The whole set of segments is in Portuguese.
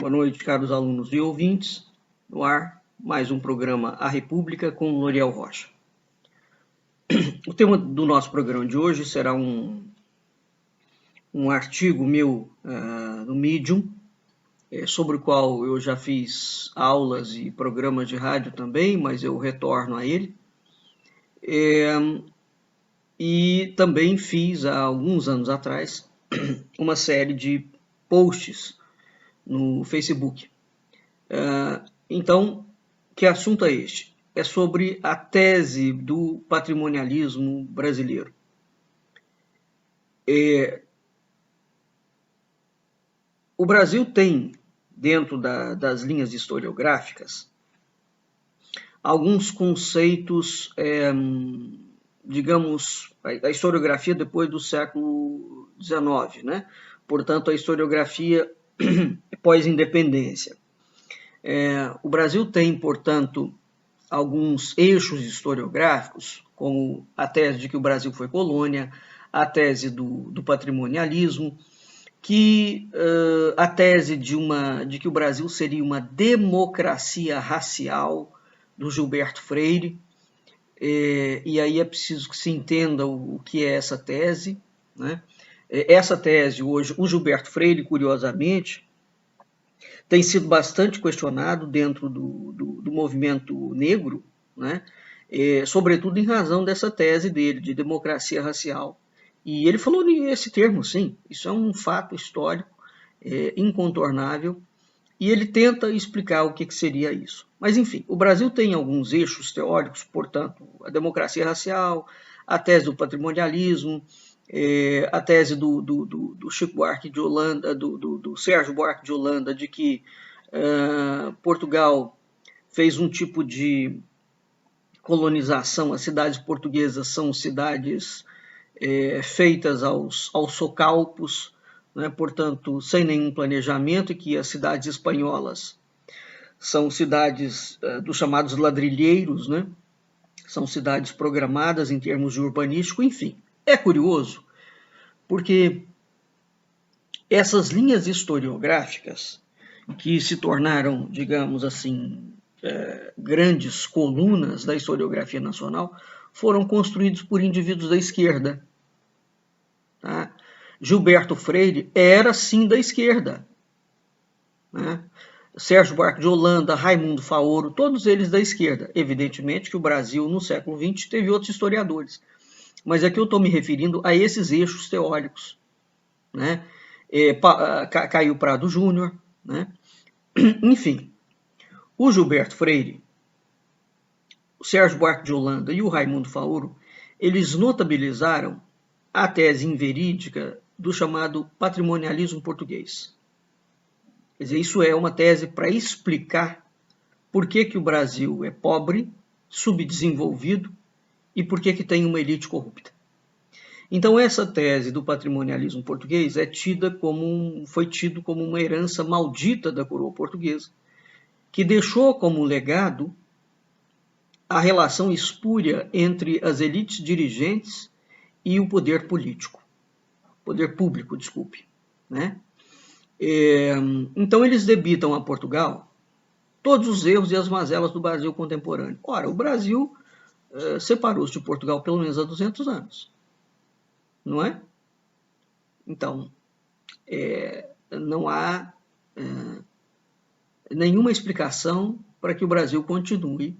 Boa noite, caros alunos e ouvintes. No ar, mais um programa A República com L'Oréal Rocha. O tema do nosso programa de hoje será um artigo meu no Medium, sobre o qual eu já fiz aulas e programas de rádio também, mas eu retorno a ele. E também fiz, há alguns anos atrás, uma série de posts no Facebook. Então, que assunto é este? É sobre a tese do patrimonialismo brasileiro. O Brasil tem, dentro das linhas historiográficas, alguns conceitos, digamos, a historiografia depois do século XIX, né? Portanto, a historiografia pós-independência. O Brasil tem, portanto, alguns eixos historiográficos, como a tese de que o Brasil foi colônia, a tese do patrimonialismo, a tese de que o Brasil seria uma democracia racial, do Gilberto Freire, e aí é preciso que se entenda o que é essa tese, né? Essa tese hoje, o Gilberto Freire, curiosamente, tem sido bastante questionado dentro do movimento negro, né? Sobretudo em razão dessa tese dele, de democracia racial. E ele falou nesse termo, sim, isso é um fato histórico incontornável, e ele tenta explicar o que seria isso. Mas, enfim, o Brasil tem alguns eixos teóricos, portanto, a democracia racial, a tese do patrimonialismo, a tese do Chico Buarque de Holanda, do Sérgio Buarque de Holanda, de que Portugal fez um tipo de colonização, as cidades portuguesas são cidades feitas aos socalpos, né, portanto, sem nenhum planejamento, e que as cidades espanholas são cidades dos chamados ladrilheiros, né? São cidades programadas em termos de urbanístico, enfim. É curioso, porque essas linhas historiográficas, que se tornaram, digamos assim, grandes colunas da historiografia nacional, foram construídos por indivíduos da esquerda. Tá? Gilberto Freire era, sim, da esquerda. Né? Sérgio Buarque de Holanda, Raimundo Faoro, todos eles da esquerda. Evidentemente que o Brasil, no século XX, teve outros historiadores. Mas aqui eu estou me referindo a esses eixos teóricos. Né? Caio Prado Júnior. Né? Enfim, o Gilberto Freire, o Sérgio Buarque de Holanda e o Raimundo Faoro, eles notabilizaram a tese inverídica do chamado patrimonialismo português. Quer dizer, isso é uma tese para explicar por que o Brasil é pobre, subdesenvolvido e por que tem uma elite corrupta. Então, essa tese do patrimonialismo português foi tido como uma herança maldita da coroa portuguesa, que deixou como legado a relação espúria entre as elites dirigentes e o poder político. Poder público, desculpe. Né? Então, eles debitam a Portugal todos os erros e as mazelas do Brasil contemporâneo. Ora, o Brasil separou-se de Portugal pelo menos há 200 anos. Não é? Então, não há nenhuma explicação para que o Brasil continue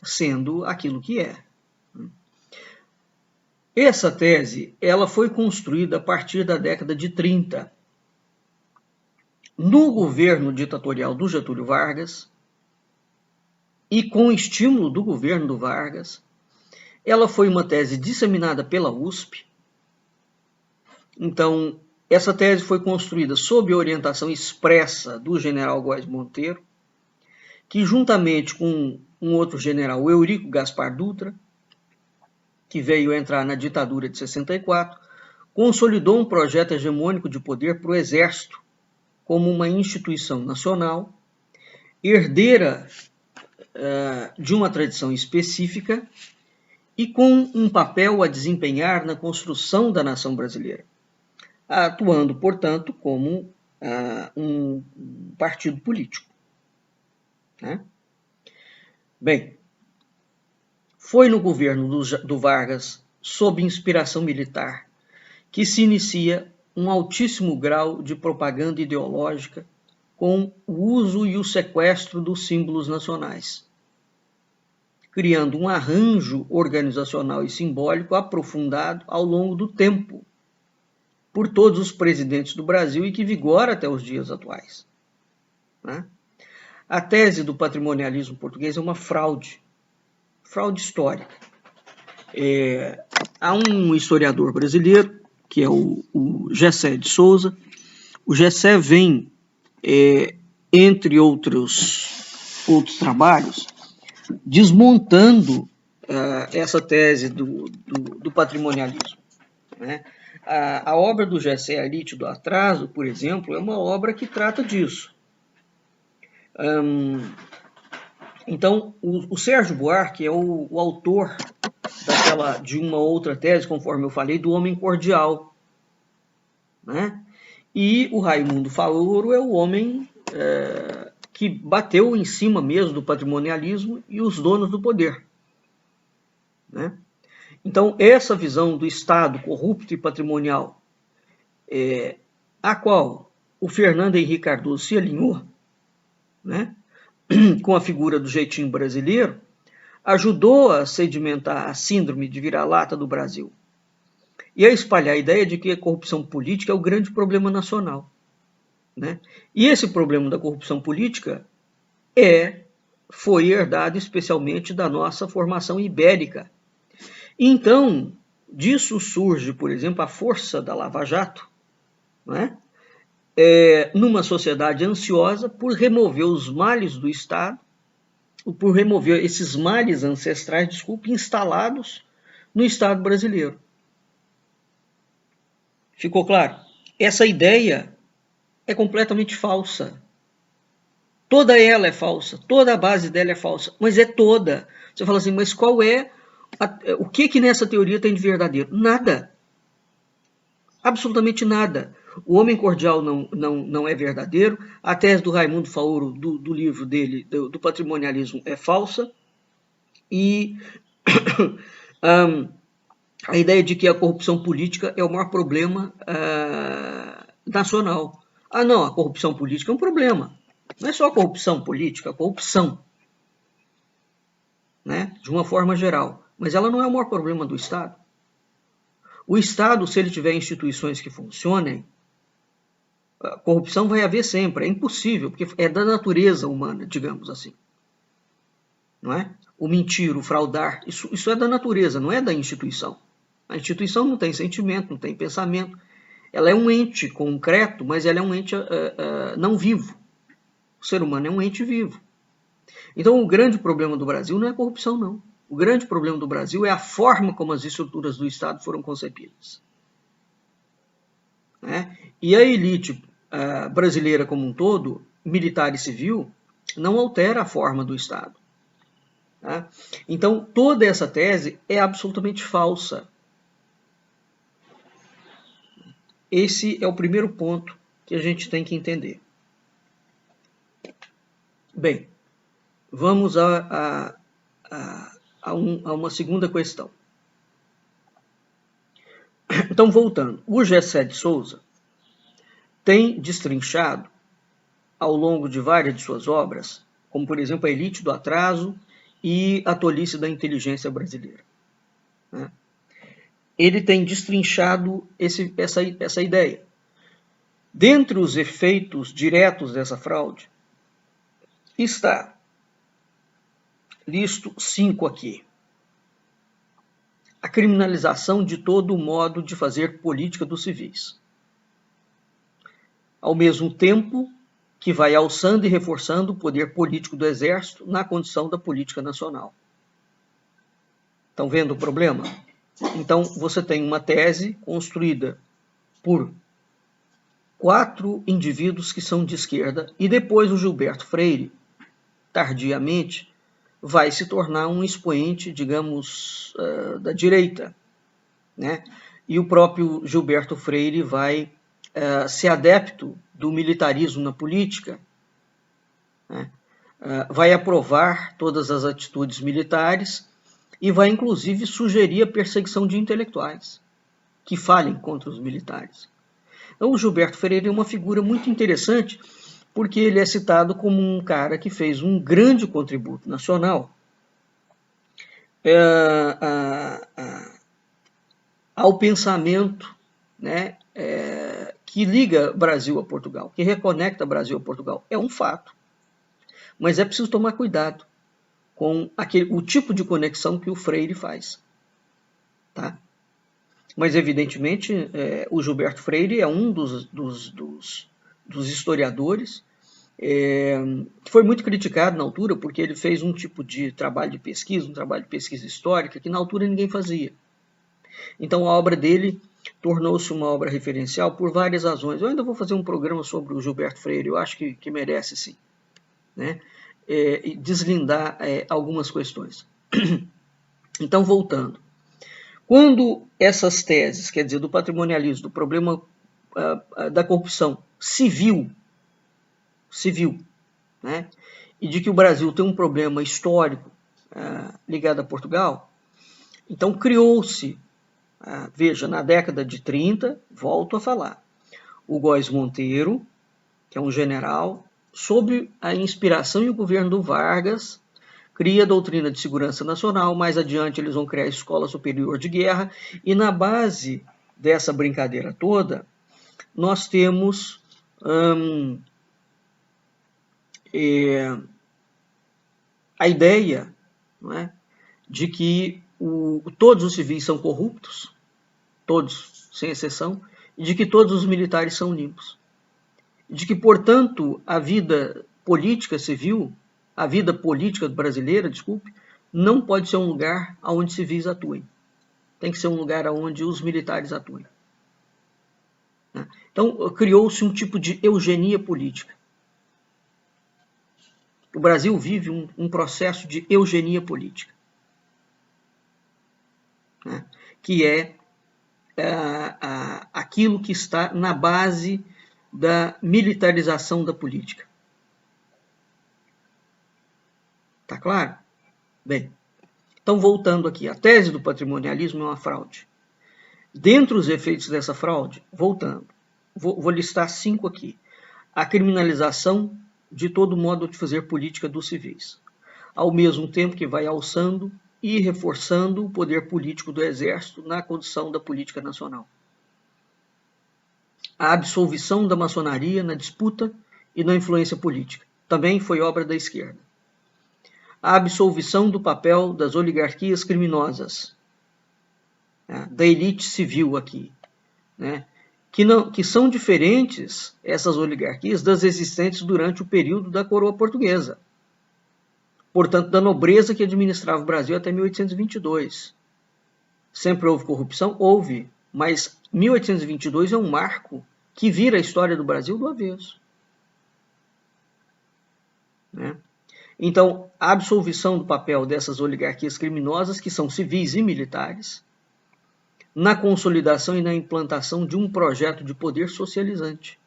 sendo aquilo que é. Essa tese ela foi construída a partir da década de 30, no governo ditatorial do Getúlio Vargas, e com estímulo do governo do Vargas. Ela foi uma tese disseminada pela USP. Então, essa tese foi construída sob a orientação expressa do general Góes Monteiro, que juntamente com um outro general, o Eurico Gaspar Dutra, que veio entrar na ditadura de 64, consolidou um projeto hegemônico de poder para o Exército como uma instituição nacional, herdeira de uma tradição específica e com um papel a desempenhar na construção da nação brasileira, atuando, portanto, como um partido político. Né? Bem, foi no governo do Vargas, sob inspiração militar, que se inicia um altíssimo grau de propaganda ideológica com o uso e o sequestro dos símbolos nacionais, criando um arranjo organizacional e simbólico aprofundado ao longo do tempo por todos os presidentes do Brasil e que vigora até os dias atuais. Né? A tese do patrimonialismo português é uma fraude histórica. Há um historiador brasileiro, que é o Gessé de Souza. O Gessé vem, entre outros trabalhos, desmontando essa tese do patrimonialismo. Né? A obra do Gessé, A Elite do Atraso, por exemplo, é uma obra que trata disso. Então, o Sérgio Buarque é o autor de uma outra tese, conforme eu falei, do homem cordial. Né? E o Raimundo Faoro é o homem que bateu em cima mesmo do patrimonialismo e os donos do poder. Né? Então, essa visão do Estado corrupto e patrimonial, a qual o Fernando Henrique Cardoso se alinhou, né, com a figura do jeitinho brasileiro, ajudou a sedimentar a síndrome de vira-lata do Brasil e a espalhar a ideia de que a corrupção política é o grande problema nacional. Né? E esse problema da corrupção política foi herdado especialmente da nossa formação ibérica. Então, disso surge, por exemplo, a força da Lava Jato, né? Numa sociedade ansiosa por remover os males do Estado, por remover esses males ancestrais, instalados no Estado brasileiro. Ficou claro? Essa ideia é completamente falsa. Toda ela é falsa, toda a base dela é falsa, mas é toda. Você fala assim, mas qual é o que nessa teoria tem de verdadeiro? Nada. Absolutamente nada. O homem cordial não é verdadeiro. A tese do Raimundo Faoro, do livro dele, do patrimonialismo, é falsa. E a ideia de que a corrupção política é o maior problema nacional. Não, a corrupção política é um problema. Não é só a corrupção política, a corrupção. Né, de uma forma geral. Mas ela não é o maior problema do Estado. O Estado, se ele tiver instituições que funcionem, a corrupção vai haver sempre. É impossível, porque é da natureza humana, digamos assim. Não é? O mentir, o fraudar, isso é da natureza, não é da instituição. A instituição não tem sentimento, não tem pensamento. Ela é um ente concreto, mas ela é um ente não vivo. O ser humano é um ente vivo. Então, o grande problema do Brasil não é a corrupção, não. O grande problema do Brasil é a forma como as estruturas do Estado foram concebidas. Né? E a elite brasileira como um todo, militar e civil, não altera a forma do Estado. Tá? Então, toda essa tese é absolutamente falsa. Esse é o primeiro ponto que a gente tem que entender. Bem, vamos a uma segunda questão. Então, voltando, o Gessé de Souza tem destrinchado, ao longo de várias de suas obras, como, por exemplo, A Elite do Atraso e A Tolice da Inteligência Brasileira. Né? Ele tem destrinchado essa ideia. Dentre os efeitos diretos dessa fraude, está listo 5 aqui. A criminalização de todo o modo de fazer política dos civis. Ao mesmo tempo que vai alçando e reforçando o poder político do Exército na condição da política nacional. Estão vendo o problema? Então, você tem uma tese construída por 4 indivíduos que são de esquerda e depois o Gilberto Freire, tardiamente, vai se tornar um expoente, digamos, da direita. Né? E o próprio Gilberto Freire vai ser adepto do militarismo na política, né, vai aprovar todas as atitudes militares e vai inclusive sugerir a perseguição de intelectuais que falem contra os militares. Então, o Gilberto Freire é uma figura muito interessante porque ele é citado como um cara que fez um grande contributo nacional ao pensamento, né, que liga Brasil a Portugal, que reconecta Brasil a Portugal. É um fato. Mas é preciso tomar cuidado com o tipo de conexão que o Freire faz. Tá? Mas, evidentemente, o Gilberto Freire é um dos historiadores que foi muito criticado na altura, porque ele fez um tipo de trabalho de pesquisa, um trabalho de pesquisa histórica, que na altura ninguém fazia. Então, a obra dele tornou-se uma obra referencial por várias razões. Eu ainda vou fazer um programa sobre o Gilberto Freire, eu acho que merece, sim. Né? Deslindar algumas questões. Então, voltando. Quando essas teses, quer dizer, do patrimonialismo, do problema da corrupção civil, né, e de que o Brasil tem um problema histórico ligado a Portugal, então criou-se, veja, na década de 30, volto a falar, o Góes Monteiro, que é um general, sob a inspiração e o governo do Vargas, cria a doutrina de segurança nacional, mais adiante eles vão criar a Escola Superior de Guerra, e na base dessa brincadeira toda, nós temos a ideia, não é, de que todos os civis são corruptos, todos, sem exceção, e de que todos os militares são limpos. De que, portanto, a vida política civil, a vida política brasileira, não pode ser um lugar onde civis atuem. Tem que ser um lugar onde os militares atuem. Então, criou-se um tipo de eugenia política. O Brasil vive um processo de eugenia política, né, que é aquilo que está na base da militarização da política. Tá claro? Bem, então voltando aqui, a tese do patrimonialismo é uma fraude. Dentre os efeitos dessa fraude, voltando, vou listar 5 aqui. A criminalização de todo modo de fazer política dos civis, ao mesmo tempo que vai alçando e reforçando o poder político do Exército na condução da política nacional. A absolvição da maçonaria na disputa e na influência política, também foi obra da esquerda. A absolvição do papel das oligarquias criminosas, da elite civil aqui, né? Que são diferentes, essas oligarquias, das existentes durante o período da coroa portuguesa. Portanto, da nobreza que administrava o Brasil até 1822. Sempre houve corrupção? Houve, mas 1822 é um marco que vira a história do Brasil do avesso. Né? Então, a absolvição do papel dessas oligarquias criminosas, que são civis e militares, na consolidação e na implantação de um projeto de poder socializante.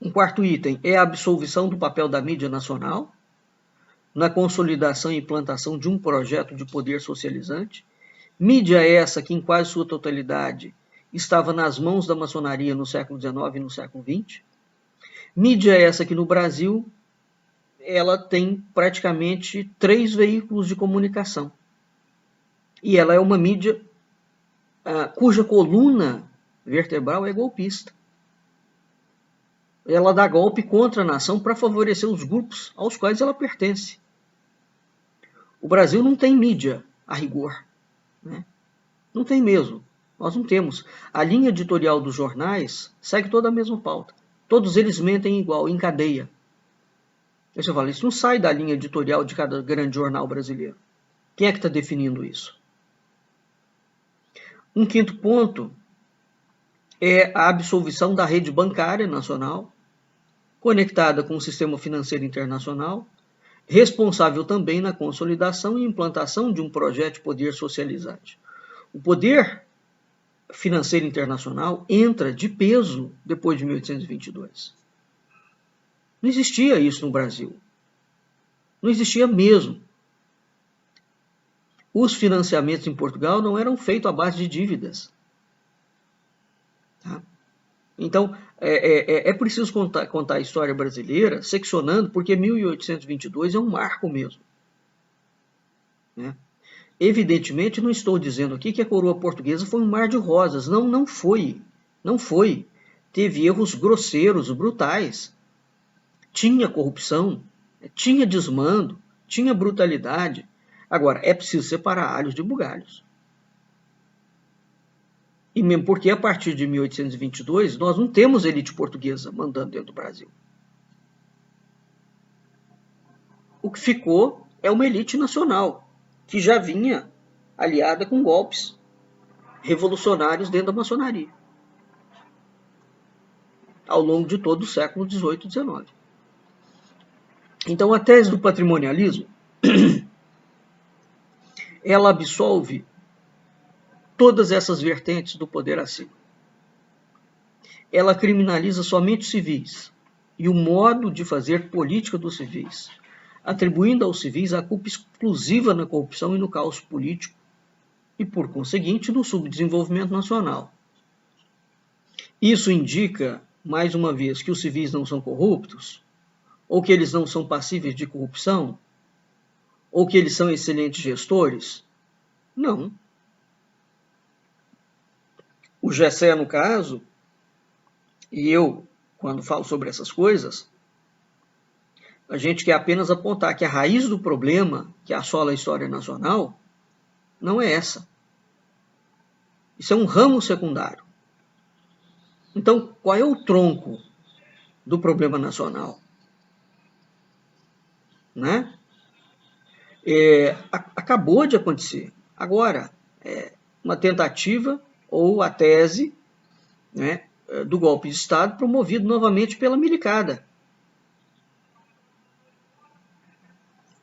Um quarto item é a absolvição do papel da mídia nacional, na consolidação e implantação de um projeto de poder socializante. Mídia essa que, em quase sua totalidade, estava nas mãos da maçonaria no século XIX e no século XX. Mídia essa que, no Brasil, ela tem praticamente 3 veículos de comunicação. E ela é uma mídia cuja coluna vertebral é golpista. Ela dá golpe contra a nação para favorecer os grupos aos quais ela pertence. O Brasil não tem mídia, a rigor. Né? Não tem mesmo. Nós não temos. A linha editorial dos jornais segue toda a mesma pauta. Todos eles mentem igual, em cadeia. Aí você fala, isso não sai da linha editorial de cada grande jornal brasileiro. Quem é que está definindo isso? Um quinto ponto é a absolvição da rede bancária nacional, conectada com o sistema financeiro internacional, responsável também na consolidação e implantação de um projeto de poder socializante. O poder financeira internacional entra de peso depois de 1822. Não existia isso no Brasil. Não existia mesmo. Os financiamentos em Portugal não eram feitos à base de dívidas. Tá? Então, é preciso contar a história brasileira seccionando, porque 1822 é um marco mesmo. Né? Evidentemente, não estou dizendo aqui que a coroa portuguesa foi um mar de rosas. Não, não foi. Não foi. Teve erros grosseiros, brutais. Tinha corrupção, tinha desmando, tinha brutalidade. Agora, é preciso separar alhos de bugalhos. E mesmo porque a partir de 1822 nós não temos elite portuguesa mandando dentro do Brasil. O que ficou é uma elite nacional, que já vinha aliada com golpes revolucionários dentro da maçonaria, ao longo de todo o século XVIII e XIX. Então, a tese do patrimonialismo, ela absolve todas essas vertentes do poder acima. Ela criminaliza somente os civis e o modo de fazer política dos civis, atribuindo aos civis a culpa exclusiva na corrupção e no caos político e, por conseguinte, no subdesenvolvimento nacional. Isso indica, mais uma vez, que os civis não são corruptos, ou que eles não são passíveis de corrupção, ou que eles são excelentes gestores? Não. O Gessé, no caso, e eu, quando falo sobre essas coisas, a gente quer apenas apontar que a raiz do problema que assola a história nacional não é essa. Isso é um ramo secundário. Então, qual é o tronco do problema nacional? Né? Acabou de acontecer. Agora, uma tentativa ou a tese, né, do golpe de Estado promovido novamente pela milicada.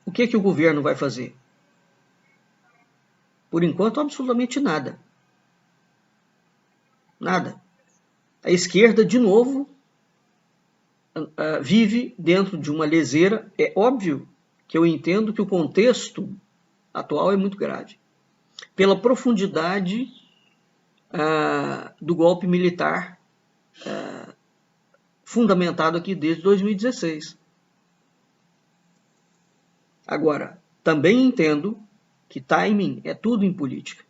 O que o governo vai fazer? Por enquanto, absolutamente nada. Nada. A esquerda, de novo, vive dentro de uma leseira. É óbvio que eu entendo que o contexto atual é muito grave. Pela profundidade do golpe militar fundamentado aqui desde 2016. Agora, também entendo que timing é tudo em política.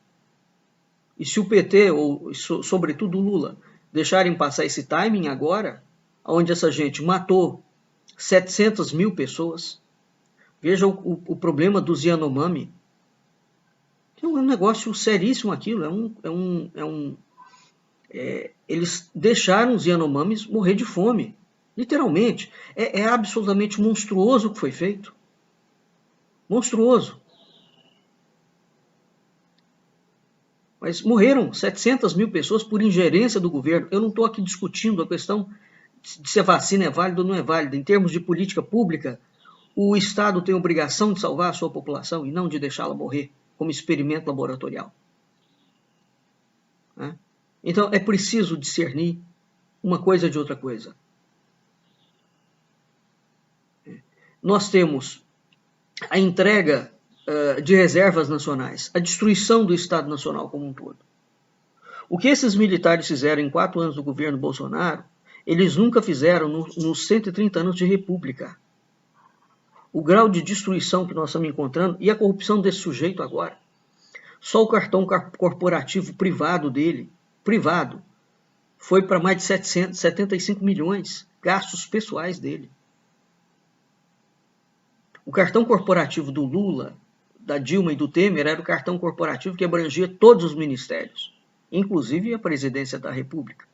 E se o PT, ou sobretudo o Lula, deixarem passar esse timing agora, onde essa gente matou 700 mil pessoas, veja o problema dos Yanomami, que é um negócio seríssimo aquilo, eles deixaram os Yanomamis morrer de fome, literalmente. É absolutamente monstruoso o que foi feito. Monstruoso. Mas morreram 700 mil pessoas por ingerência do governo. Eu não estou aqui discutindo a questão de se a vacina é válida ou não é válida. Em termos de política pública, o Estado tem a obrigação de salvar a sua população e não de deixá-la morrer como experimento laboratorial. Então, é preciso discernir uma coisa de outra coisa. Nós temos a entrega de reservas nacionais, a destruição do Estado Nacional como um todo. O que esses militares fizeram em 4 anos do governo Bolsonaro, eles nunca fizeram nos 130 anos de república. O grau de destruição que nós estamos encontrando e a corrupção desse sujeito agora. Só o cartão corporativo privado dele, foi para mais de 75 milhões gastos pessoais dele. O cartão corporativo do Lula, da Dilma e do Temer era o cartão corporativo que abrangia todos os ministérios, inclusive a presidência da República.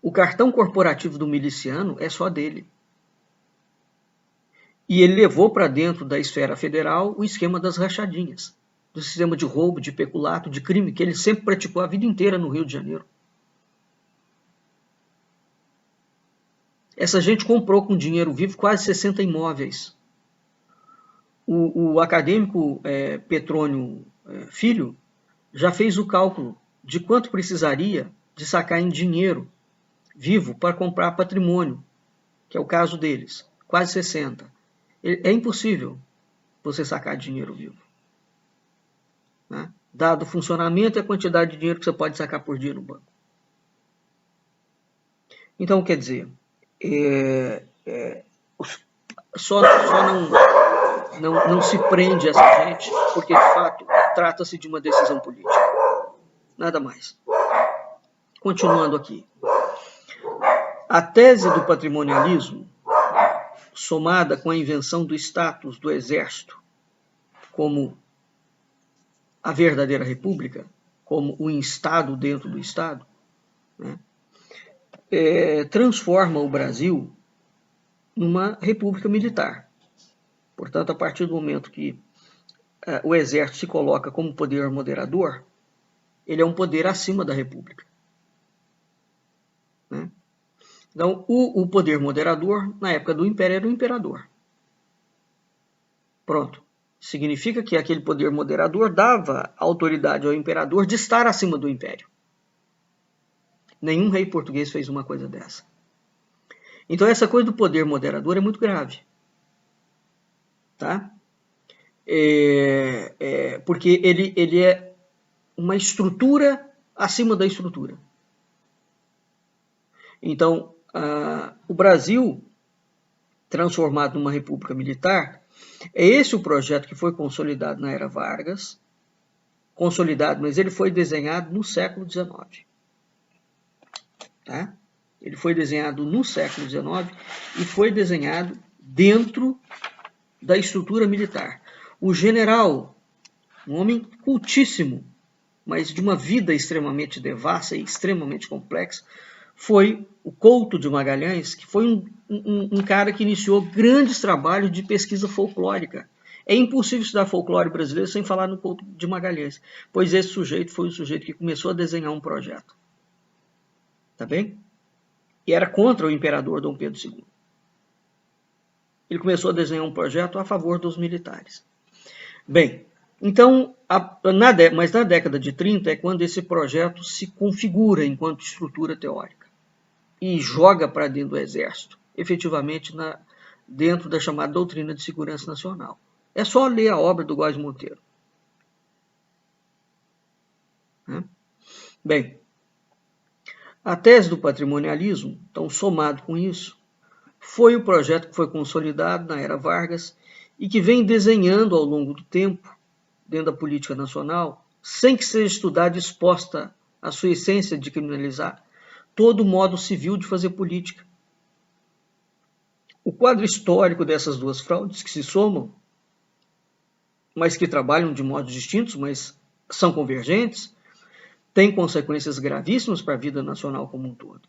O cartão corporativo do miliciano é só dele. E ele levou para dentro da esfera federal o esquema das rachadinhas, do sistema de roubo, de peculato, de crime, que ele sempre praticou a vida inteira no Rio de Janeiro. Essa gente comprou com dinheiro vivo quase 60 imóveis. O acadêmico Petrônio Filho já fez o cálculo de quanto precisaria de sacar em dinheiro vivo para comprar patrimônio, que é o caso deles, quase 60. É impossível você sacar dinheiro vivo, né? Dado o funcionamento e a quantidade de dinheiro que você pode sacar por dia no banco. Então, quer dizer, só não se prende essa gente, porque de fato trata-se de uma decisão política. Nada mais. Continuando aqui. A tese do patrimonialismo, somada com a invenção do status do exército como a verdadeira república, como o Estado dentro do Estado, né, transforma o Brasil numa república militar. Portanto, a partir do momento que o exército se coloca como poder moderador, ele é um poder acima da república, né? Então, o poder moderador, na época do Império, era o imperador. Pronto. Significa que aquele poder moderador dava autoridade ao imperador de estar acima do império. Nenhum rei português fez uma coisa dessa. Então, essa coisa do poder moderador é muito grave. Tá? Porque ele é uma estrutura acima da estrutura. Então, o Brasil, transformado numa república militar, é esse o projeto que foi consolidado na era Vargas, mas ele foi desenhado no século XIX. Tá? Ele foi desenhado no século XIX e foi desenhado dentro da estrutura militar. O general, um homem cultíssimo, mas de uma vida extremamente devassa e extremamente complexa, foi o Couto de Magalhães, que foi um cara que iniciou grandes trabalhos de pesquisa folclórica. É impossível estudar folclore brasileiro sem falar no Couto de Magalhães, pois esse sujeito foi o sujeito que começou a desenhar um projeto. Tá bem? E era contra o imperador Dom Pedro II. Ele começou a desenhar um projeto a favor dos militares. Bem, então, mas na década de 30 é quando esse projeto se configura enquanto estrutura teórica e joga para dentro do Exército, efetivamente dentro da chamada Doutrina de Segurança Nacional. É só ler a obra do Góes Monteiro. Bem, a tese do patrimonialismo, então, somado com isso, foi o projeto que foi consolidado na era Vargas e que vem desenhando ao longo do tempo, dentro da política nacional, sem que seja estudada e exposta a sua essência de criminalizar todo o modo civil de fazer política. O quadro histórico dessas duas fraudes que se somam, mas que trabalham de modos distintos, mas são convergentes, tem consequências gravíssimas para a vida nacional como um todo.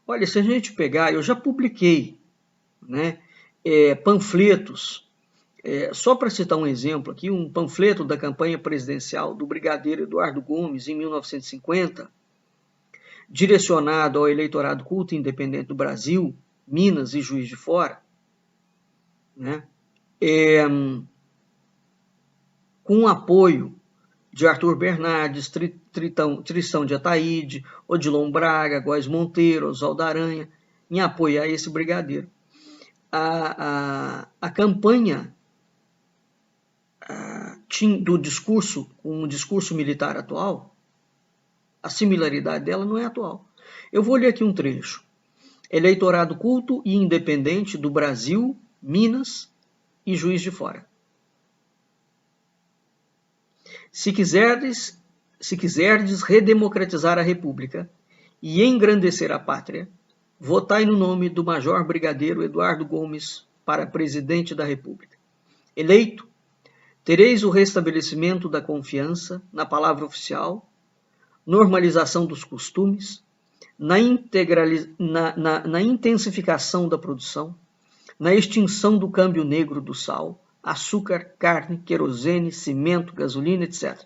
Olha, se a gente pegar, eu já publiquei, né, panfletos, só para citar um exemplo aqui, um panfleto da campanha presidencial do brigadeiro Eduardo Gomes, em 1950, direcionado ao eleitorado culto e independente do Brasil, Minas e Juiz de Fora, né, com o apoio de Arthur Bernardes, Tristão de Ataíde, Odilon Braga, Góes Monteiro, Oswaldo Aranha, em apoio a esse brigadeiro. A campanha do discurso com o discurso militar atual, a similaridade dela não é atual. Eu vou ler aqui um trecho. Eleitorado culto e independente do Brasil, Minas e Juiz de Fora. Se quiserdes redemocratizar a República e engrandecer a pátria, votai no nome do Major Brigadeiro Eduardo Gomes para presidente da República. Eleito, tereis o restabelecimento da confiança na palavra oficial, normalização dos costumes, na intensificação da produção, na extinção do câmbio negro do sal, açúcar, carne, querosene, cimento, gasolina, etc.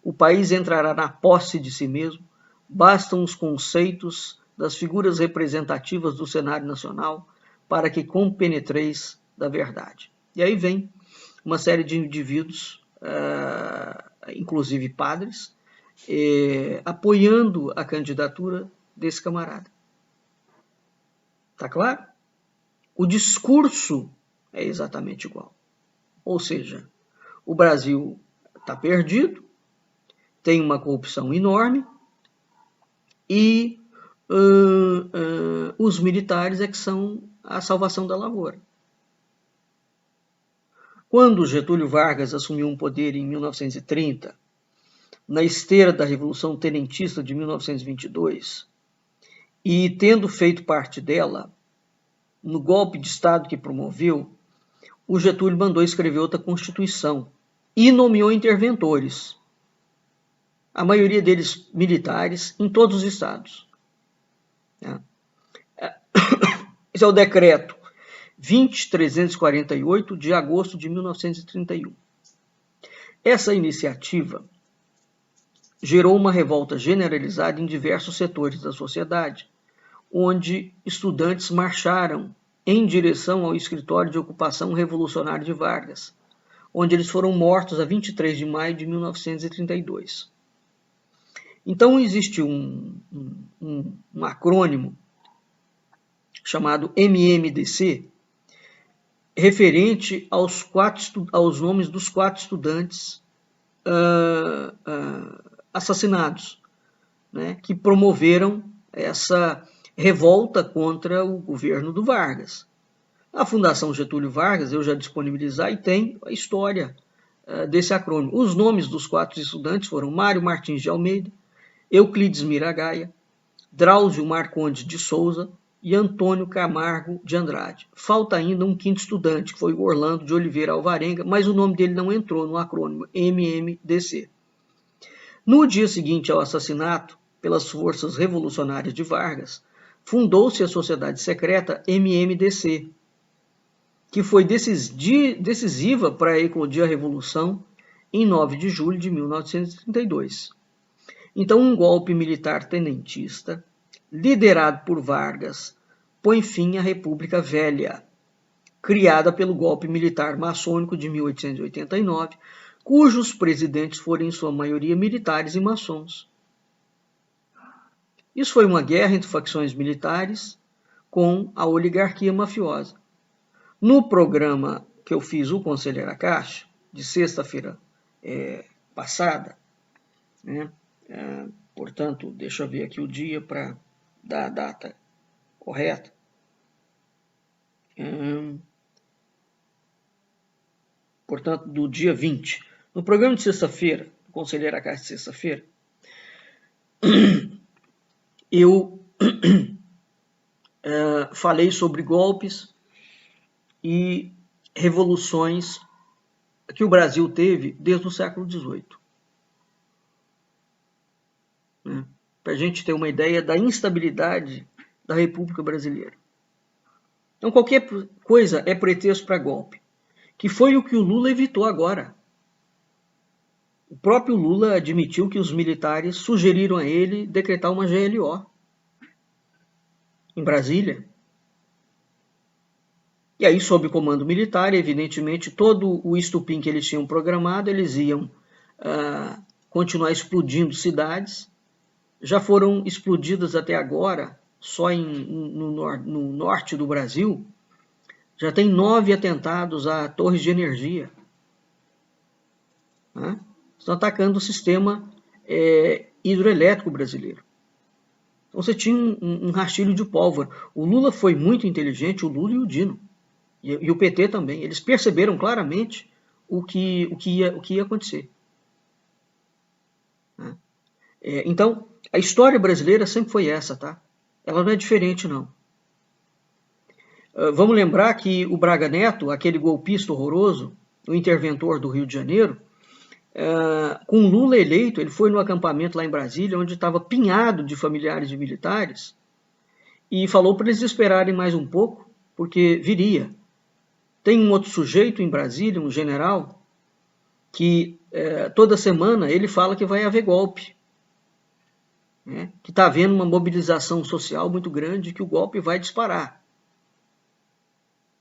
O país entrará na posse de si mesmo, bastam os conceitos das figuras representativas do cenário nacional para que compenetreis da verdade. E aí vem uma série de indivíduos, inclusive padres, apoiando a candidatura desse camarada. Tá claro? O discurso é exatamente igual. Ou seja, o Brasil está perdido, tem uma corrupção enorme e os militares é que são a salvação da lavoura. Quando Getúlio Vargas assumiu o poder em 1930, na esteira da Revolução Tenentista de 1922, e tendo feito parte dela, no golpe de Estado que promoveu, o Getúlio mandou escrever outra Constituição e nomeou interventores, a maioria deles militares, em todos os estados. Esse é o decreto 20.348 de agosto de 1931. Essa iniciativa gerou uma revolta generalizada em diversos setores da sociedade, onde estudantes marcharam em direção ao escritório de ocupação revolucionário de Vargas, onde eles foram mortos a 23 de maio de 1932. Então existe um acrônimo chamado MMDC, referente aos nomes dos 4 estudantes assassinados, né, que promoveram essa revolta contra o governo do Vargas. A Fundação Getúlio Vargas, eu já disponibilizei, e tem a história desse acrônimo. Os nomes dos 4 estudantes foram Mário Martins de Almeida, Euclides Miragaia, Drauzio Marcondes de Souza e Antônio Camargo de Andrade. Falta ainda um 5º estudante, que foi o Orlando de Oliveira Alvarenga, mas o nome dele não entrou no acrônimo MMDC. No dia seguinte ao assassinato pelas forças revolucionárias de Vargas, fundou-se a sociedade secreta MMDC, que foi decisiva para eclodir a Revolução em 9 de julho de 1932. Então, um golpe militar tenentista, liderado por Vargas, põe fim à República Velha, criada pelo golpe militar maçônico de 1889, cujos presidentes foram, em sua maioria, militares e maçons. Isso foi uma guerra entre facções militares com a oligarquia mafiosa. No programa que eu fiz, o Conselheiro Caixa, de sexta-feira passada, né, portanto, deixa eu ver aqui o dia para dar a data correta. Portanto, do dia 20. No programa de sexta-feira, o Conselheiro Caixa de sexta-feira, eu falei sobre golpes e revoluções que o Brasil teve desde o século XVIII. Para a gente ter uma ideia da instabilidade da República Brasileira. Então, qualquer coisa é pretexto para golpe, que foi o que o Lula evitou agora. O próprio Lula admitiu que os militares sugeriram a ele decretar uma GLO em Brasília. E aí, sob comando militar, evidentemente, todo o estupim que eles tinham programado, eles iam continuar explodindo cidades. Já foram explodidas até agora, só no norte do Brasil, já tem 9 atentados a torres de energia. Né? Estão atacando o sistema hidroelétrico brasileiro. Então você tinha um rastilho de pólvora. O Lula foi muito inteligente, o Lula e o Dino. E o PT também. Eles perceberam claramente o que ia acontecer. Né? Então, a história brasileira sempre foi essa, tá? Ela não é diferente, não. Vamos lembrar que o Braga Neto, aquele golpista horroroso, o interventor do Rio de Janeiro, com Lula eleito, ele foi no acampamento lá em Brasília, onde estava pinhado de familiares de militares, e falou para eles esperarem mais um pouco, porque viria. Tem um outro sujeito em Brasília, um general, que toda semana ele fala que vai haver golpe. Né, que está havendo uma mobilização social muito grande, que o golpe vai disparar.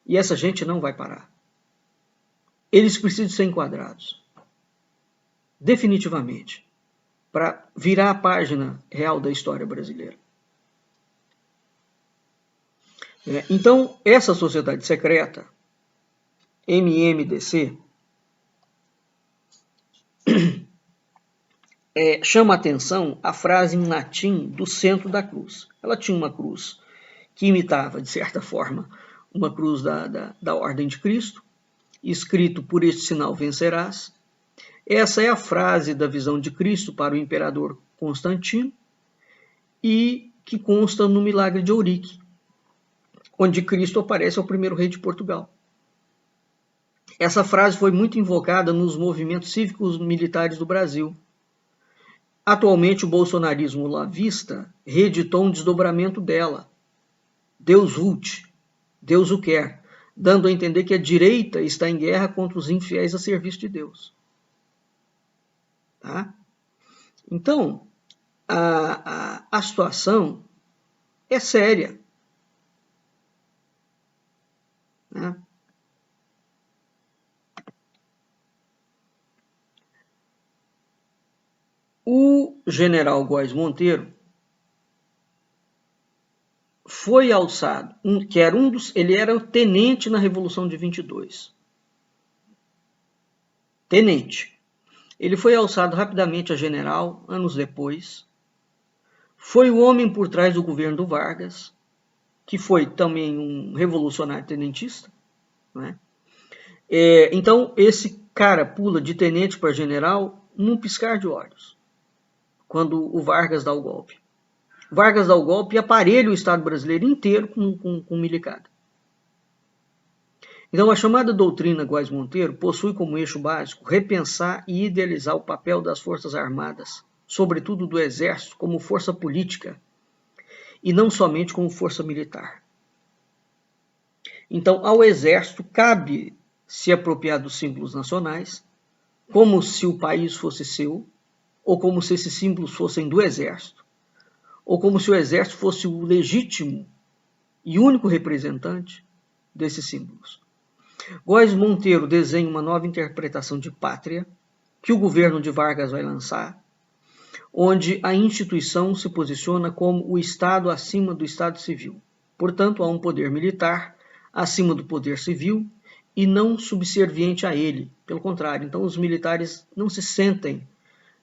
E essa gente não vai parar. Eles precisam ser enquadrados. Definitivamente. para virar a página real da história brasileira. Então, essa sociedade secreta, MMDC, chama a atenção a frase em latim do centro da cruz. Ela tinha uma cruz que imitava, de certa forma, uma cruz da Ordem de Cristo, escrito: por este sinal vencerás. Essa é a frase da visão de Cristo para o imperador Constantino e que consta no milagre de Ourique, onde Cristo aparece ao primeiro rei de Portugal. Essa frase foi muito invocada nos movimentos cívicos militares do Brasil. Atualmente, o bolsonarismo lavista reeditou um desdobramento dela. Deus vult, Deus o quer, dando a entender que a direita está em guerra contra os infiéis a serviço de Deus. Tá? Então, a situação é séria. Né? O general Góes Monteiro foi alçado, ele era tenente na Revolução de 22. Tenente. Ele foi alçado rapidamente a general, anos depois. Foi o homem por trás do governo do Vargas, que foi também um revolucionário tenentista. Né? Então, esse cara pula de tenente para general num piscar de olhos, quando o Vargas dá o golpe. O Vargas dá o golpe e aparelha o Estado brasileiro inteiro com milicada. Então, a chamada doutrina Góes Monteiro possui como eixo básico repensar e idealizar o papel das Forças Armadas, sobretudo do Exército, como força política e não somente como força militar. Então, ao Exército cabe se apropriar dos símbolos nacionais, como se o país fosse seu, ou como se esses símbolos fossem do Exército, ou como se o Exército fosse o legítimo e único representante desses símbolos. Góes Monteiro desenha uma nova interpretação de pátria que o governo de Vargas vai lançar, onde a instituição se posiciona como o Estado acima do Estado civil. Portanto, há um poder militar acima do poder civil e não subserviente a ele. Pelo contrário, então os militares não se sentem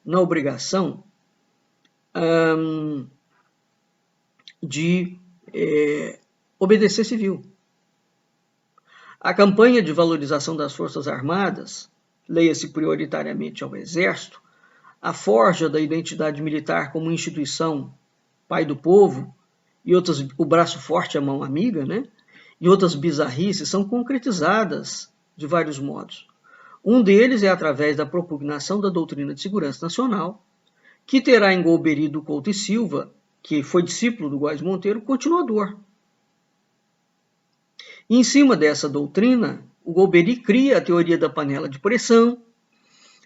na obrigação de obedecer civil. A campanha de valorização das Forças Armadas, leia-se prioritariamente ao Exército, a forja da identidade militar como instituição pai do povo, e outras, o braço forte, a mão amiga, né? E outras bizarrices são concretizadas de vários modos. Um deles é através da propugnação da doutrina de segurança nacional, que terá em Golbery do Couto e Silva, que foi discípulo do Góes Monteiro, continuador. E em cima dessa doutrina, o Golbery cria a teoria da panela de pressão,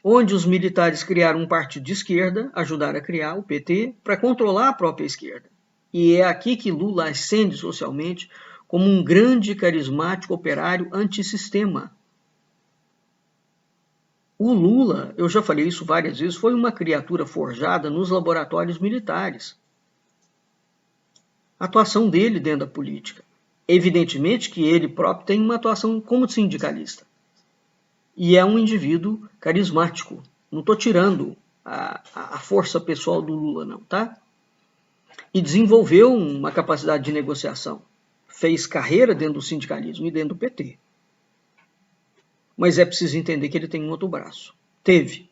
onde os militares criaram um partido de esquerda, ajudaram a criar o PT, para controlar a própria esquerda. E é aqui que Lula ascende socialmente como um grande e carismático operário antissistema. O Lula, eu já falei isso várias vezes, foi uma criatura forjada nos laboratórios militares. A atuação dele dentro da política. Evidentemente que ele próprio tem uma atuação como sindicalista. E é um indivíduo carismático. Não estou tirando a força pessoal do Lula, não, tá? E desenvolveu uma capacidade de negociação. Fez carreira dentro do sindicalismo e dentro do PT. Mas é preciso entender que ele tem um outro braço. Teve.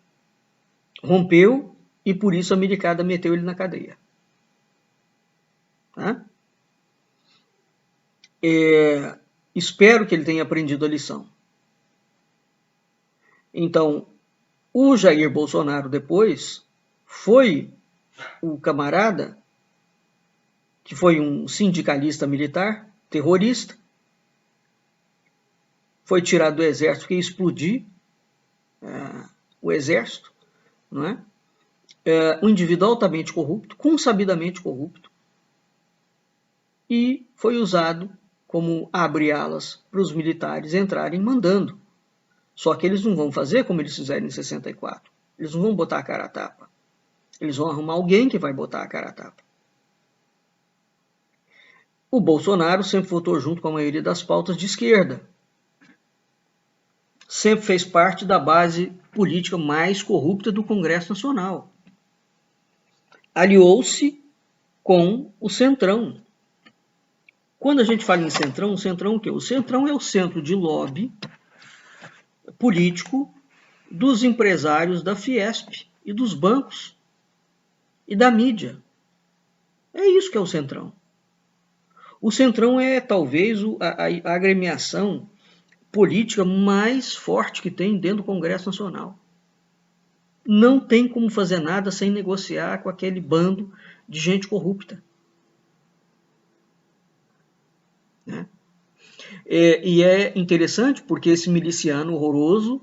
Rompeu e por isso a milicada meteu ele na cadeia. Tá? Espero que ele tenha aprendido a lição. Então, o Jair Bolsonaro depois foi o camarada que foi um sindicalista militar, terrorista, foi tirado do exército que ia explodir o exército, não é? Um indivíduo altamente corrupto, consabidamente corrupto, e foi usado como abre-alas para os militares entrarem mandando. Só que eles não vão fazer como eles fizeram em 64. Eles não vão botar a cara a tapa. Eles vão arrumar alguém que vai botar a cara a tapa. O Bolsonaro sempre votou junto com a maioria das pautas de esquerda. Sempre fez parte da base política mais corrupta do Congresso Nacional. Aliou-se com o Centrão. Quando a gente fala em Centrão, o Centrão é o quê? O Centrão é o centro de lobby político dos empresários da Fiesp e dos bancos e da mídia. É isso que é o Centrão. O Centrão é talvez a agremiação política mais forte que tem dentro do Congresso Nacional. Não tem como fazer nada sem negociar com aquele bando de gente corrupta. Né? E é interessante porque esse miliciano horroroso,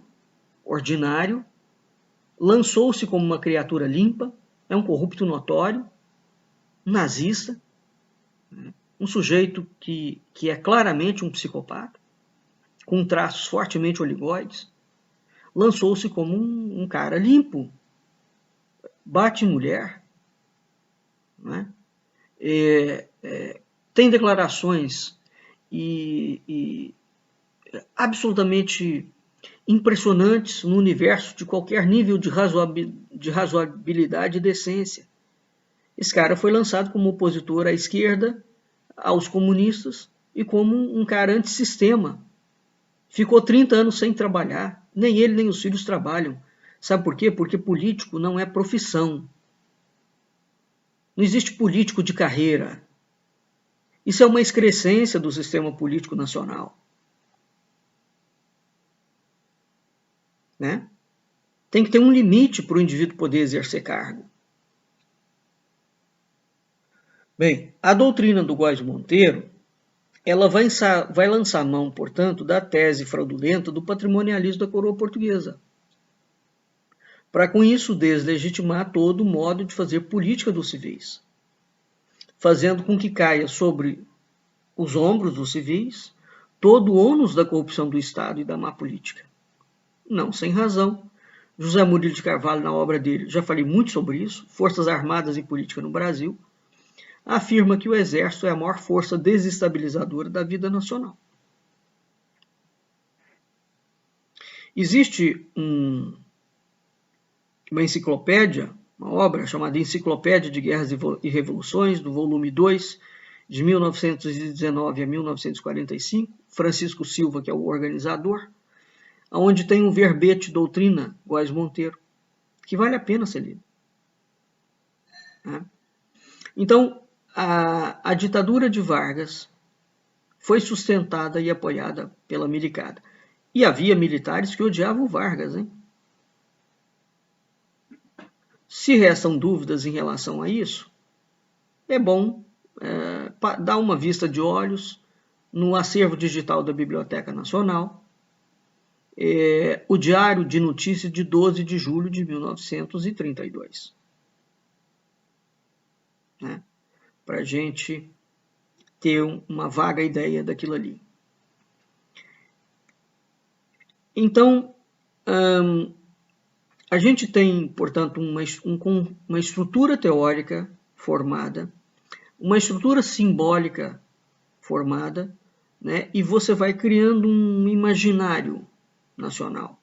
ordinário, lançou-se como uma criatura limpa, é um corrupto notório, um nazista, né? Um sujeito que é claramente um psicopata, com traços fortemente oligóides, lançou-se como um cara limpo, bate em mulher, né? Tem declarações absolutamente impressionantes no universo de qualquer nível de razoabilidade e decência. Esse cara foi lançado como opositor à esquerda, aos comunistas e como um cara antissistema. Ficou 30 anos sem trabalhar, nem ele nem os filhos trabalham. Sabe por quê? Porque político não é profissão. Não existe político de carreira. Isso é uma excrescência do sistema político nacional. Né? Tem que ter um limite para o indivíduo poder exercer cargo. Bem, a doutrina do Góes Monteiro, ela vai lançar mão, portanto, da tese fraudulenta do patrimonialismo da coroa portuguesa, para com isso deslegitimar todo o modo de fazer política dos civis, fazendo com que caia sobre os ombros dos civis todo o ônus da corrupção do Estado e da má política. Não sem razão. José Murilo de Carvalho, na obra dele, já falei muito sobre isso, Forças Armadas e Política no Brasil, afirma que o Exército é a maior força desestabilizadora da vida nacional. Existe uma enciclopédia, uma obra chamada Enciclopédia de Guerras e Revoluções, do volume 2, de 1919 a 1945, Francisco Silva, que é o organizador, onde tem um verbete doutrina Góes Monteiro, que vale a pena ser lido. Então, a ditadura de Vargas foi sustentada e apoiada pela milicada. E havia militares que odiavam Vargas, hein? Se restam dúvidas em relação a isso, é bom dar uma vista de olhos no acervo digital da Biblioteca Nacional, o Diário de Notícias de 12 de julho de 1932. Né? Para a gente ter uma vaga ideia daquilo ali. Então, a gente tem, portanto, uma estrutura teórica formada, uma estrutura simbólica formada, né? E você vai criando um imaginário nacional.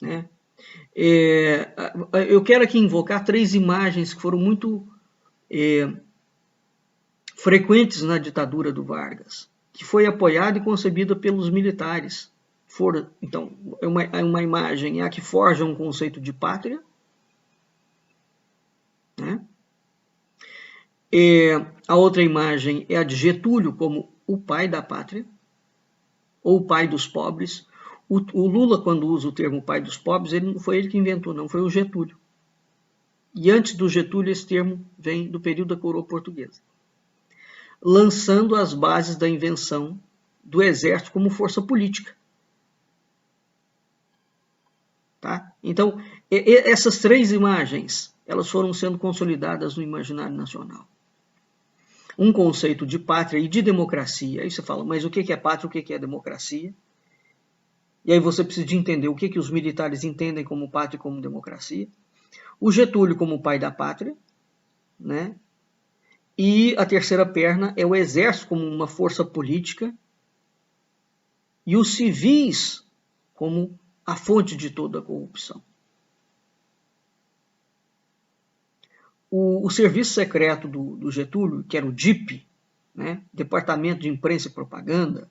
Né? Eu quero aqui invocar 3 imagens que foram muito frequentes na ditadura do Vargas, que foi apoiada e concebida pelos militares. Então, uma imagem é a que forja um conceito de pátria. Né? A outra imagem é a de Getúlio como o pai da pátria, ou o pai dos pobres. O Lula, quando usa o termo pai dos pobres, não foi ele que inventou, não, foi o Getúlio. E antes do Getúlio, esse termo vem do período da coroa portuguesa, lançando as bases da invenção do exército como força política. Tá? Então, essas 3 imagens, elas foram sendo consolidadas no imaginário nacional. Um conceito de pátria e de democracia. Aí você fala, mas o que é pátria, o que é democracia? E aí você precisa de entender o que os militares entendem como pátria e como democracia. O Getúlio como pai da pátria, né? E a terceira perna é o exército como uma força política e os civis como a fonte de toda a corrupção. O serviço secreto do Getúlio, que era o DIP, né? Departamento de Imprensa e Propaganda,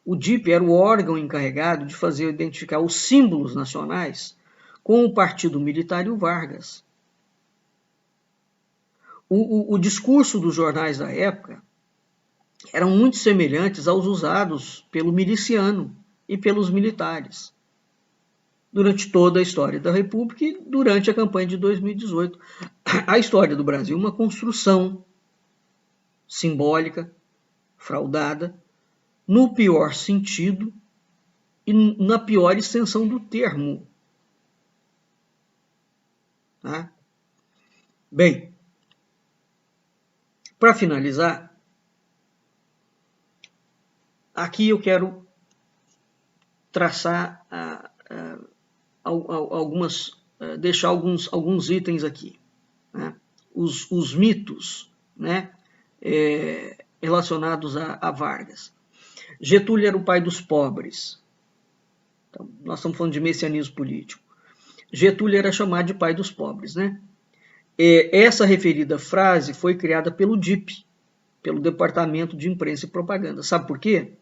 o DIP era o órgão encarregado de fazer identificar os símbolos nacionais com o Partido Militar e o Vargas. O discurso dos jornais da época eram muito semelhantes aos usados pelo miliciano e pelos militares durante toda a história da República e durante a campanha de 2018. A história do Brasil é uma construção simbólica, fraudada, no pior sentido e na pior extensão do termo. Tá? Bem, para finalizar, aqui eu quero traçar deixar alguns itens aqui. Né? Os mitos, né, relacionados a Vargas. Getúlio era o pai dos pobres. Então, nós estamos falando de messianismo político. Getúlio era chamado de pai dos pobres, né? Essa referida frase foi criada pelo DIP, pelo Departamento de Imprensa e Propaganda. Sabe por quê?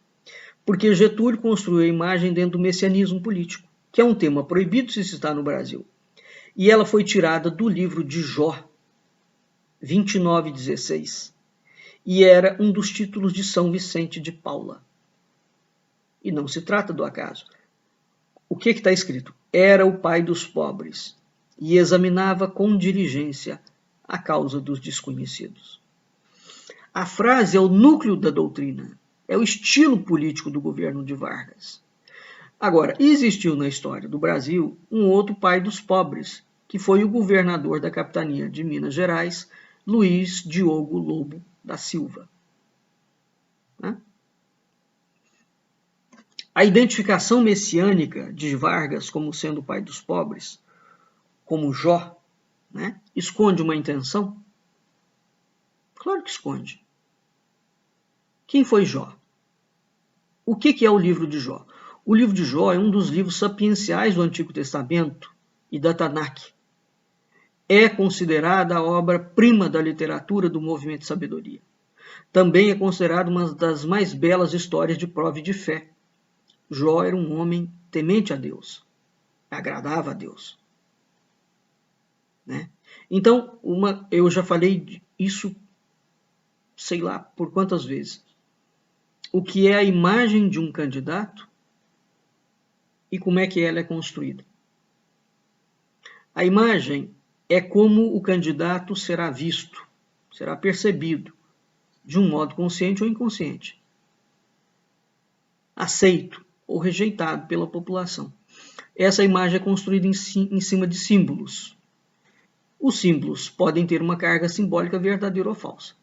Porque Getúlio construiu a imagem dentro do messianismo político, que é um tema proibido de se citar no Brasil. E ela foi tirada do livro de Jó, 29:16, e era um dos títulos de São Vicente de Paula. E não se trata do acaso. O que está escrito? Era o pai dos pobres e examinava com diligência a causa dos desconhecidos. A frase é o núcleo da doutrina, é o estilo político do governo de Vargas. Agora, existiu na história do Brasil um outro pai dos pobres, que foi o governador da capitania de Minas Gerais, Luiz Diogo Lobo da Silva. Né? A identificação messiânica de Vargas como sendo o pai dos pobres, como Jó, né, esconde uma intenção? Claro que esconde. Quem foi Jó? O que é o livro de Jó? O livro de Jó é um dos livros sapienciais do Antigo Testamento e da Tanakh. É considerada a obra-prima da literatura do movimento de sabedoria. Também é considerada uma das mais belas histórias de prova e de fé. Jó era um homem temente a Deus, agradava a Deus. Né? Então, eu já falei isso, sei lá por quantas vezes. O que é a imagem de um candidato e como é que ela é construída. A imagem é como o candidato será visto, será percebido, de um modo consciente ou inconsciente, aceito ou rejeitado pela população. Essa imagem é construída em cima de símbolos. Os símbolos podem ter uma carga simbólica verdadeira ou falsa.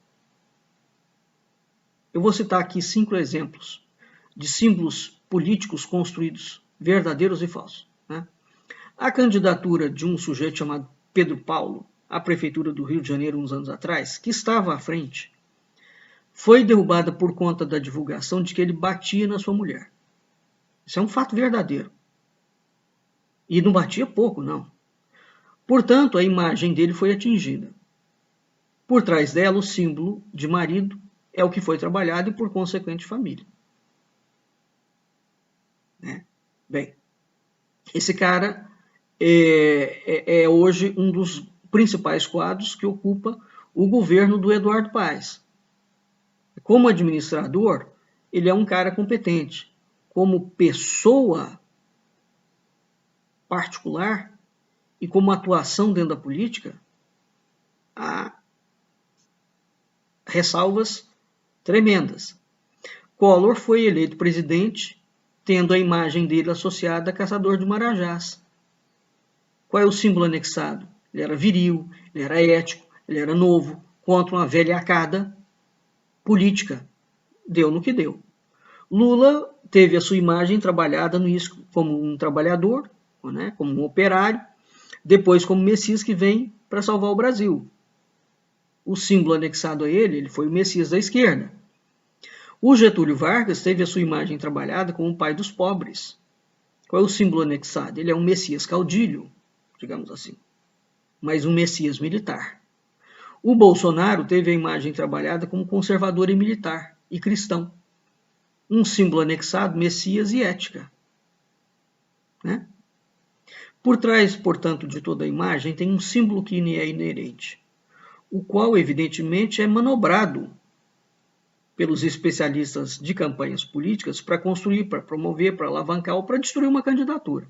Eu vou citar aqui 5 exemplos de símbolos políticos construídos, verdadeiros e falsos. Né? A candidatura de um sujeito chamado Pedro Paulo à prefeitura do Rio de Janeiro uns anos atrás, que estava à frente, foi derrubada por conta da divulgação de que ele batia na sua mulher. Isso é um fato verdadeiro. E não batia pouco, não. Portanto, a imagem dele foi atingida. Por trás dela, o símbolo de marido é o que foi trabalhado e, por consequente, família. Né? Bem, esse cara é hoje um dos principais quadros que ocupa o governo do Eduardo Paes. Como administrador, ele é um cara competente. Como pessoa particular e como atuação dentro da política, há ressalvas tremendas. Collor foi eleito presidente tendo a imagem dele associada a caçador de marajás. Qual é o símbolo anexado? Ele era viril, ele era ético, ele era novo, contra uma velhacada política. Deu no que deu. Lula teve a sua imagem trabalhada no como um trabalhador, né, como um operário, depois como Messias que vem para salvar o Brasil. O símbolo anexado a ele foi o Messias da esquerda. O Getúlio Vargas teve a sua imagem trabalhada como o pai dos pobres. Qual é o símbolo anexado? Ele é um Messias caudilho, digamos assim, mas um Messias militar. O Bolsonaro teve a imagem trabalhada como conservador e militar e cristão. Um símbolo anexado, Messias e ética. Né? Por trás, portanto, de toda a imagem tem um símbolo que é inerente, o qual, evidentemente, é manobrado pelos especialistas de campanhas políticas para construir, para promover, para alavancar ou para destruir uma candidatura.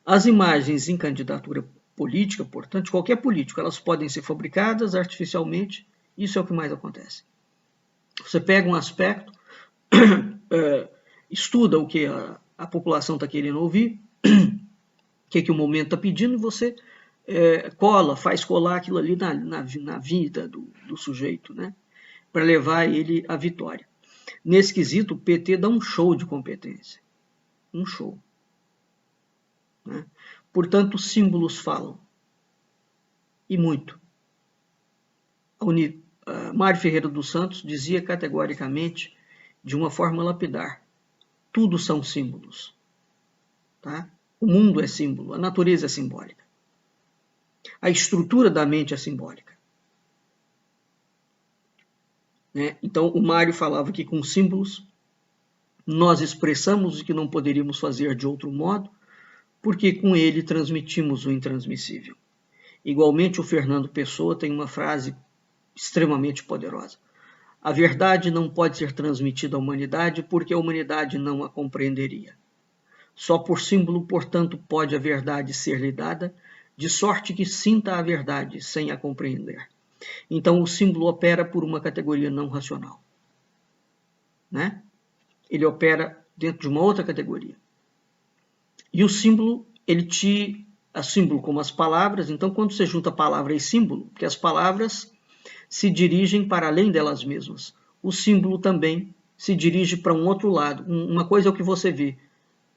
As imagens em candidatura política, portanto, qualquer político, elas podem ser fabricadas artificialmente, isso é o que mais acontece. Você pega um aspecto, estuda o que a população está querendo ouvir, o que o momento está pedindo, e você faz colar aquilo ali na vida do sujeito, né? Para levar ele à vitória. Nesse quesito, o PT dá um show de competência. Um show. Né? Portanto, os símbolos falam. E muito. Mário Ferreira dos Santos dizia categoricamente, de uma forma lapidar, tudo são símbolos. Tá? O mundo é símbolo, a natureza é simbólica. A estrutura da mente é simbólica. Né? Então, o Mário falava que com símbolos nós expressamos o que não poderíamos fazer de outro modo, porque com ele transmitimos o intransmissível. Igualmente, o Fernando Pessoa tem uma frase extremamente poderosa. A verdade não pode ser transmitida à humanidade porque a humanidade não a compreenderia. Só por símbolo, portanto, pode a verdade ser-lhe dada, de sorte que sinta a verdade sem a compreender. Então, o símbolo opera por uma categoria não racional. Né? Ele opera dentro de uma outra categoria. E o símbolo, símbolo como as palavras, então quando você junta palavra e símbolo, porque as palavras se dirigem para além delas mesmas. O símbolo também se dirige para um outro lado. Uma coisa é o que você vê.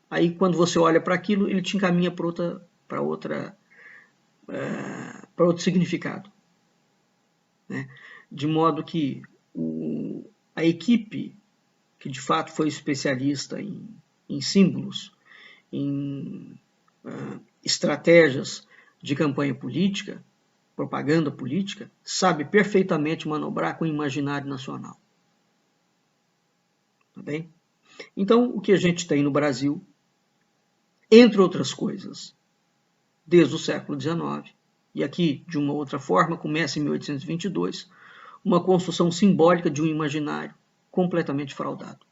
Aí quando você olha para aquilo, ele te encaminha para outro significado. Né? De modo que a equipe, que de fato foi especialista em símbolos, em estratégias de campanha política, propaganda política, sabe perfeitamente manobrar com o imaginário nacional. Tá bem? Então, o que a gente tem no Brasil, entre outras coisas, desde o século XIX, e aqui, de uma outra forma, começa em 1822, uma construção simbólica de um imaginário completamente fraudado.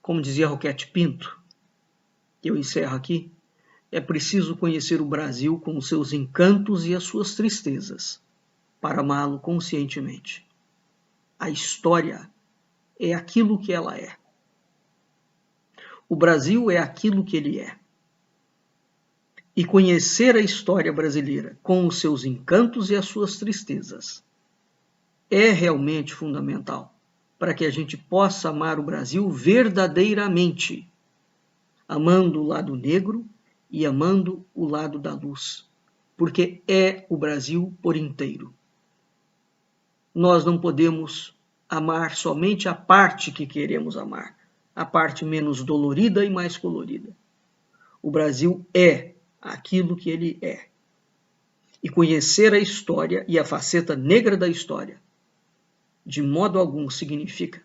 Como dizia Roquete Pinto, que eu encerro aqui, é preciso conhecer o Brasil com os seus encantos e as suas tristezas, para amá-lo conscientemente. A história é aquilo que ela é. O Brasil é aquilo que ele é. E conhecer a história brasileira com os seus encantos e as suas tristezas é realmente fundamental para que a gente possa amar o Brasil verdadeiramente, amando o lado negro e amando o lado da luz, porque é o Brasil por inteiro. Nós não podemos amar somente a parte que queremos amar, a parte menos dolorida e mais colorida. O Brasil é aquilo que ele é. E conhecer a história e a faceta negra da história, de modo algum significa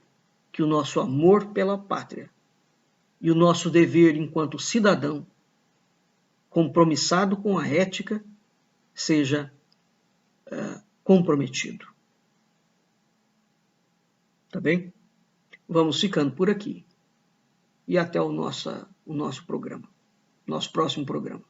que o nosso amor pela pátria e o nosso dever enquanto cidadão, compromissado com a ética, seja comprometido. Tá bem? Vamos ficando por aqui. E até o nosso programa, nosso próximo programa.